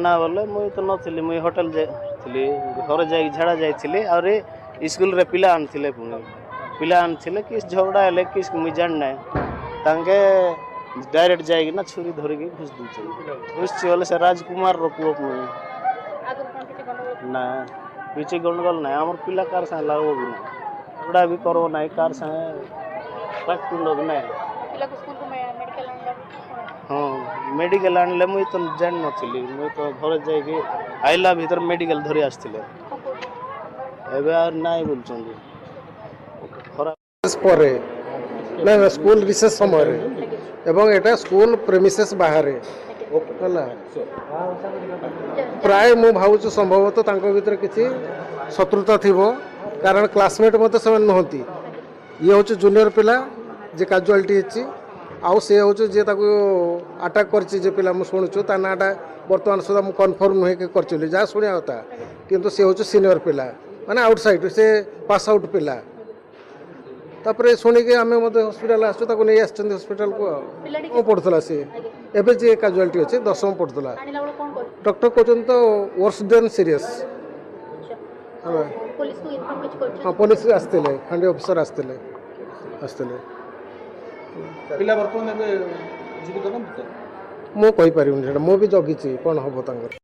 ନା ବୋଲେ ମୁଇଁ ତ ନଥିଲି, ମୁଇଁ ହୋଟେଲ ଯାଇଥିଲି, ଘରେ ଯାଇକି ଝାଡ଼ା ଯାଇଥିଲି। ଆହୁରି ସ୍କୁଲରେ ପିଲା ଆଣିଥିଲେ, ପୁଣି ପିଲା ଆଣିଥିଲେ କି ଝଗଡ଼ା ହେଲେ କି ମୁଇଁ ଜାଣିନାହିଁ। ତାଙ୍କେ ଡାଇରେକ୍ଟ ଯାଇକିନା ଛୁରୀ ଧରିକି ଘୁଷି ଦେଇଛନ୍ତି। ଘୁଷିଛି ବୋଲେ ସେ ରାଜକୁମାରର ପୁଅ ପୁଣି। ନା କିଛି ଗଣ୍ଡଗୋଳ ନାହିଁ, ଆମର ପିଲା କାହାର ସାଙ୍ଗେ ଲାଗବ ବି ନାହିଁ, ଝଗଡ଼ା ବି କରବ ନାହିଁ କାହାର ସାଙ୍ଗେ, ପାଟିତୁଣ୍ଡ ବି ନାହିଁ। ହଁ ମେଡ଼ିକାଲ ଆଣିଲେ ମୁଇଁ ତ ଜାଣିନଥିଲି, ମୁଇଁ ତ ଘରେ ଯାଇକି ଆଇଲା ଭିତରେ ମେଡ଼ିକାଲ ଧରି ଆସିଥିଲେ। ଏବେ ଆଉ ନାଇଁ ବୋଲୁଛନ୍ତି ଖରାପ ପରେ ନା ସ୍କୁଲ ରିସେସ୍ ସମୟରେ ଏବଂ ଏଟା ସ୍କୁଲ ପ୍ରେମିସେସ୍ ବାହାରେ ହେଲା। ପ୍ରାୟ ମୁଁ ଭାବୁଛି ସମ୍ଭବତଃ ତାଙ୍କ ଭିତରେ କିଛି ଶତ୍ରୁତା ଥିବ, କାରଣ କ୍ଲାସମେଟ୍ ମଧ୍ୟ ସେମାନେ ନୁହନ୍ତି। ଇଏ ହେଉଛି ଜୁନିୟର ପିଲା ଯେ କାଜୁଆଲିଟି ହେଇଛି, ଆଉ ସେ ହେଉଛି ଯିଏ ତାକୁ ଆଟାକ୍ କରିଛି ଯେ ପିଲା ମୁଁ ଶୁଣୁଛୁ ତା ନାଁଟା ବର୍ତ୍ତମାନ ସୁଦ୍ଧା ମୁଁ କନଫର୍ମ ନୁହେଁ କି କରିଛି ବୋଲି ଯାହା ଶୁଣିବା କଥା, କିନ୍ତୁ ସେ ହେଉଛି ସିନିୟର ପିଲା, ମାନେ ଆଉଟସାଇଡ଼୍, ସେ ପାସ୍ ଆଉଟ୍ ପିଲା। ତାପରେ ଶୁଣିକି ଆମେ ମଧ୍ୟ ହସ୍ପିଟାଲ ଆସିଛୁ, ତାକୁ ନେଇ ଆସିଛନ୍ତି ହସ୍ପିଟାଲକୁ। ଆଉ କ'ଣ ପଢ଼ୁଥିଲା ସେ, ଏବେ ଯିଏ କାଜୁଆଲିଟି ଅଛି 10ମ ପଢ଼ୁଥିଲା। ଡକ୍ଟର କହୁଛନ୍ତି ତ ୱର୍ସ ଦେନ୍ ସିରିୟସ୍। ହଁ ପୋଲିସ ଆସିଥିଲେ, ଫାଣ୍ଡି ଅଫିସର ଆସିଥିଲେ। ପିଲା ବର୍ତ୍ତମାନ ଏବେ ଜୀବିତ ଅଛନ୍ତି? ମୁଁ କହିପାରିବିନି, ସେଇଟା ମୁଁ ବି ଜଗିଛି କ'ଣ ହେବ ତାଙ୍କର।